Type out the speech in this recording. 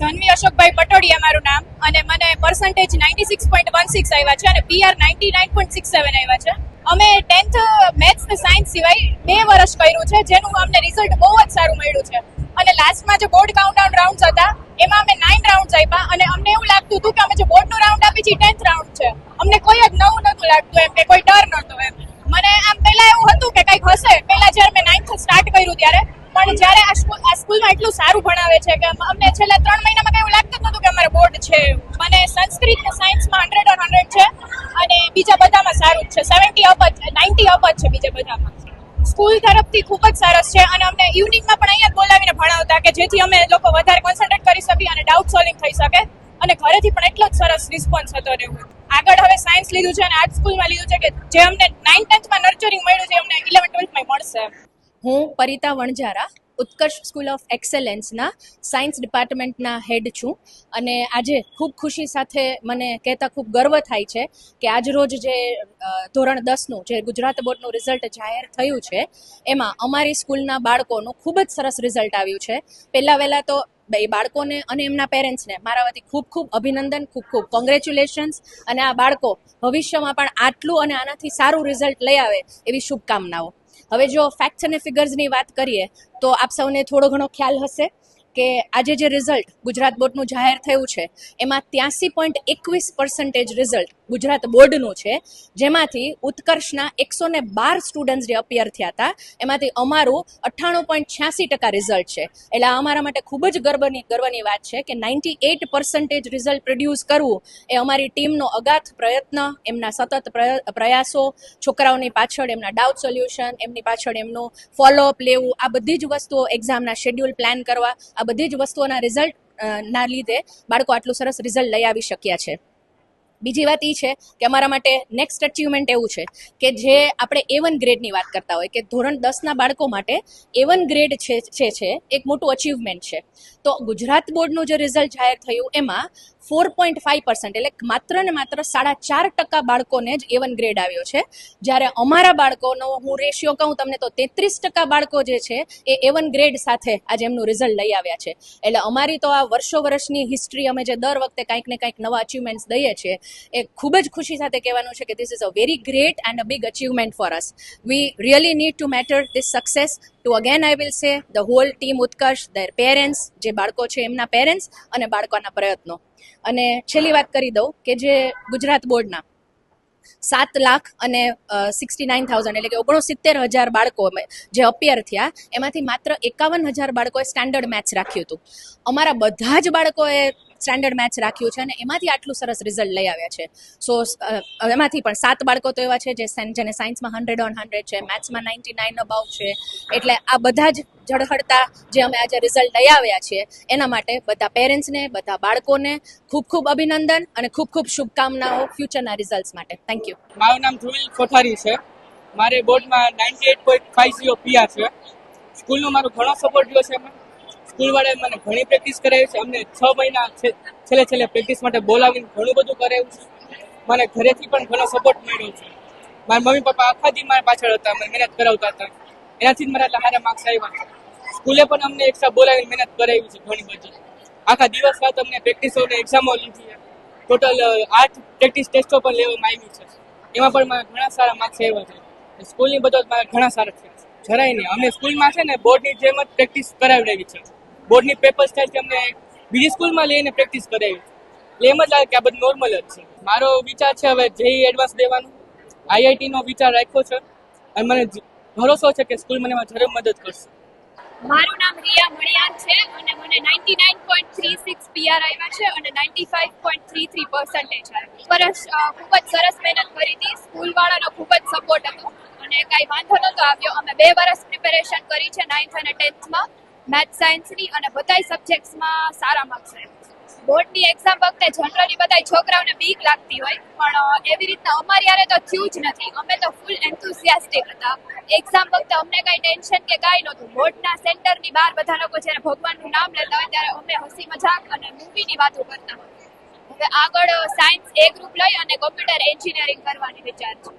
ધનવી અશોકભાઈ પટોડિયા મારું નામ અને મને પર્સન્ટેજ 96.16 આવ્યા છે અને પીઆર 99.67 આવ્યા છે. અમે 10th મેથ્સ ને સાયન્સ સિવાય 2 વર્ષ કર્યું છે, જેનું અમને રિઝલ્ટ બહુ જ સારું મળ્યું છે. અને લાસ્ટમાં જે બોર્ડ કાઉન્ટડાઉન રાઉન્ડ્સ હતા એમાં અમે 9 રાઉન્ડ્સ આપ્યા અને અમને એવું લાગતું હતું કે અમે જે બોર્ડનું રાઉન્ડ આપી છીએ 10th રાઉન્ડ છે. અમને કોઈ જ નવું નહોતું લાગતું એમ, કે કોઈ ડર નહોતો એમ. મને આમ પહેલા એવું હતું કે કંઈક હશે, પહેલા જ્યારે મેં 9th સ્ટાર્ટ કર્યું ત્યારે. પણ જ્યારે આ સ્કૂલમાં એટલું સારું ભણાવે છે કે અમને છેલ્લા 3 મહિનામાં કંઈ એવું લાગતું જ નહોતું કે અમારે બોર્ડ છે. મને સંસ્કૃત ને સાયન્સમાં 100 on 100 છે અને બીજા બધામાં સારું જ છે, 70 અપ જ 90 અપ જ છે બીજા બધામાં. સ્કૂલ તરફથી ખૂબ જ સરસ છે અને અમને ઇવનિંગમાં પણ અહીંયા જ બોલાવીને ભણાવતા કે જેથી અમે લોકો વધારે કોન્સન્ટ્રેટ કરી શકીએ અને ડાઉટ સોલ્વિંગ થઈ શકે. અને ઘરેથી પણ એટલો જ સરસ રિસ્પોન્સ હતો રહેવું. આગળ હવે સાયન્સ લીધું છે અને આર્ટ સ્કૂલમાં લીધું છે કે જે અમને 9th 10thમાં નર્ચરિંગ મળ્યું છે અમને 11th 12thમાં મળશે. હું પરિતા વણઝારા ઉત્કર્ષ સ્કૂલ ઓફ એક્સેલન્સના સાયન્સ ડિપાર્ટમેન્ટના હેડ છું અને આજે ખૂબ ખુશી સાથે મને કહેતા ખૂબ ગર્વ થાય છે કે આજરોજ જે ધોરણ 10નું જે ગુજરાત બોર્ડનું રિઝલ્ટ જાહેર થયું છે એમાં અમારી સ્કૂલના બાળકોનું ખૂબ જ સરસ રિઝલ્ટ આવ્યું છે. પહેલાં તો એ બાળકોને અને એમના પેરેન્ટ્સને મારા વતી ખૂબ ખૂબ અભિનંદન, ખૂબ ખૂબ કોંગ્રેચ્યુલેશન્સ અને આ બાળકો ભવિષ્યમાં પણ આટલું અને આનાથી સારું રિઝલ્ટ લઈ આવે એવી શુભકામનાઓ. હવે જો ફેક્ટ્સ અને ફિગર્સની વાત કરીએ તો આપ સૌને થોડો ઘણો ખ્યાલ હશે કે આજે જે રિઝલ્ટ ગુજરાત બોર્ડનું જાહેર થયું છે એમાં 83.21% રિઝલ્ટ ગુજરાત બોર્ડનું છે, જેમાંથી ઉત્કર્ષના 112 સ્ટુડન્ટ્સ જે અપિયર થયા હતા એમાંથી અમારું 98.86% રિઝલ્ટ છે. એટલે અમારા માટે ખૂબ જ ગર્વની વાત છે કે 98% રિઝલ્ટ પ્રોડ્યુસ કરવું એ અમારી ટીમનો અગાધ પ્રયત્ન, એમના સતત પ્રયાસો, છોકરાઓની પાછળ એમના ડાઉટ સોલ્યુશન, એમની પાછળ એમનું ફોલોઅપ લેવું, આ બધી જ વસ્તુઓ, એક્ઝામના શેડ્યુલ પ્લાન કરવા, આ બધી જ વસ્તુઓના રિઝલ્ટ ના લીધે બાળકો આટલું સરસ રિઝલ્ટ લઈ આવી શક્યા છે. બીજી વાત એ છે કે અમારા માટે નેક્સ્ટ અચીવમેન્ટ એવું છે કે જે આપણે A1 ગ્રેડની વાત કરતા હોય કે ધોરણ 10ના બાળકો માટે A1 ગ્રેડ છે એક મોટું અચીવમેન્ટ છે. તો ગુજરાત બોર્ડનું જે રિઝલ્ટ જાહેર થયું એમાં 4.5% એટલે માત્ર ને માત્ર 4.5% બાળકોને જ A1 ગ્રેડ આવ્યો છે, જ્યારે અમારા બાળકોનો હું રેશિયો કહું તમને તો 33% બાળકો જે છે એ A1 ગ્રેડ સાથે આજે એમનું રિઝલ્ટ લઈ આવ્યા છે. એટલે અમારી તો આ વર્ષોની હિસ્ટ્રી અમે જે દર વખતે કંઈક ને કંઈક નવા અચીવમેન્ટ્સ દઈએ છીએ એ ખૂબ જ ખુશી સાથે કહેવાનું છે કે this is a very great and a big achievement for us. We really need to matter this success to again I will say the whole team Utkarsh, their parents, જે બાળકો છે એમના પેરેન્ટ્સ અને બાળકોના પ્રયત્નો. અને છેલ્લી વાત કરી દઉં કે જે ગુજરાત બોર્ડના 7,69,000 એટલે કે 69,000 બાળકો જે અપિયર થયા એમાંથી માત્ર 51,000 બાળકોએ સ્ટાન્ડર્ડ મેથ્સ રાખ્યું હતું. અમારા બધા જ બાળકોએ સ્ટાન્ડર્ડ મેથ્સ રાખ્યું છે અને એમાંથી આટલું સરસ રિઝલ્ટ લઈ આવ્યા છે. સો એમાંથી પણ 7 બાળકો તો એવા છે જેને સાયન્સમાં 100 on 100 છે, મેથ્સમાં 99 અબાવ છે. એટલે આ બધા જ ઝળહળતા જે અમે આજે રિઝલ્ટ લઈ આવ્યા છીએ એના માટે બધા પેરેન્ટ્સને, બધા બાળકોને ખૂબ ખૂબ અભિનંદન અને ખૂબ ખૂબ શુભકામનાઓ ફ્યુચરના રિઝલ્ટ્સ માટે. Thank you. મારું નામ ધ્રુવિલ કોઠારી છે. મારે બોર્ડમાં 98.50 પીઆર છે. સ્કૂલનો મારો ઘણો સપોર્ટ રહ્યો છે. સ્કૂલવાળાએ મને ઘણી પ્રેક્ટિસ કરાવી છે. અમને 6 મહિના છેલ્લે પ્રેક્ટિસ માટે બોલાવીને ઘણું બધું કરાવ્યું છે. મને ઘરેથી પણ ઘણો સપોર્ટ મળ્યો છે. મારા મમ્મી પપ્પા આખા દી મારા પાછળ હતા, મને મહેનત કરાવતા હતા. એનાથી જ મારા એટલા સારા માર્ક્સ આવ્યા છે. સ્કૂલે પણ અમને એક્સ્ટ્રા બોલાવીને મહેનત કરાવી છે ઘણી બધી. આખા દિવસ રાત અમને પ્રેક્ટિસો અને એક્ઝામો લીધી છે. ટોટલ 8 પ્રેક્ટિસ ટેસ્ટો પણ લેવામાં આવી છે. એમાં પણ મારા ઘણા સારા માર્ક્સ આવ્યા છે. સ્કૂલની બદોલત મારા ઘણા સારા છે. જરાય નહીં, અમને સ્કૂલમાં છે ને બોર્ડની જેમ જ પ્રેક્ટિસ કરાવડાવી છે. બોર્ડની પેપર સ્ટાઇલથી અમને બીજી સ્કૂલમાં લઈને પ્રેક્ટિસ કરાવી છે. એટલે એમ જ લાગે કે આ બધું નોર્મલ જ છે. મારો વિચાર છે હવે જેઈ એડવાન્સ દેવાનું. આઈઆઈટીનો વિચાર રાખ્યો છે અને મને ભરોસો છે કે સ્કૂલ મને એમાં જરૂર મદદ કરશે. મારું નામ રિયા મણિયાન છે અને મને 99.36 પીઆર આવ્યા છે અને 95.33% આવ્યા. વર્ષ ખૂબ જ સરસ મહેનત કરી હતી. સ્કૂલવાળાનો ખૂબ જ સપોર્ટ હતો અને કાંઈ વાંધો નહોતો આવ્યો. અમે 2 વર્ષ પ્રિપેરેશન કરી છે 9th અને 10thમાં મેથ્સ સાયન્સની અને બધાય સબ્જેક્ટ્સમાં સારા માર્ક્સ આવ્યા. બોર્ડની એક્ઝામ વખતે જનરલી બધા છોકરાઓને બીક લાગતી હોય પણ એવી રીતના અમારી યારે તો થયું જ નથી. અમે તો ફૂલ એન્થુસિયાસ્ટિક હતા. એક્ઝામ વખતે અમને કાંઈ ટેન્શન કે કાંઈ નહોતું. બોર્ડના સેન્ટરની બહાર બધા લોકો જ્યારે ભગવાનનું નામ લેતા હોય ત્યારે અમે હસી મજાક અને મૂવીની વાતો કરતા હોય. હવે આગળ સાયન્સ A ગ્રુપ લઈ અને કોમ્પ્યુટર એન્જિનિયરિંગ કરવાની વિચાર છે.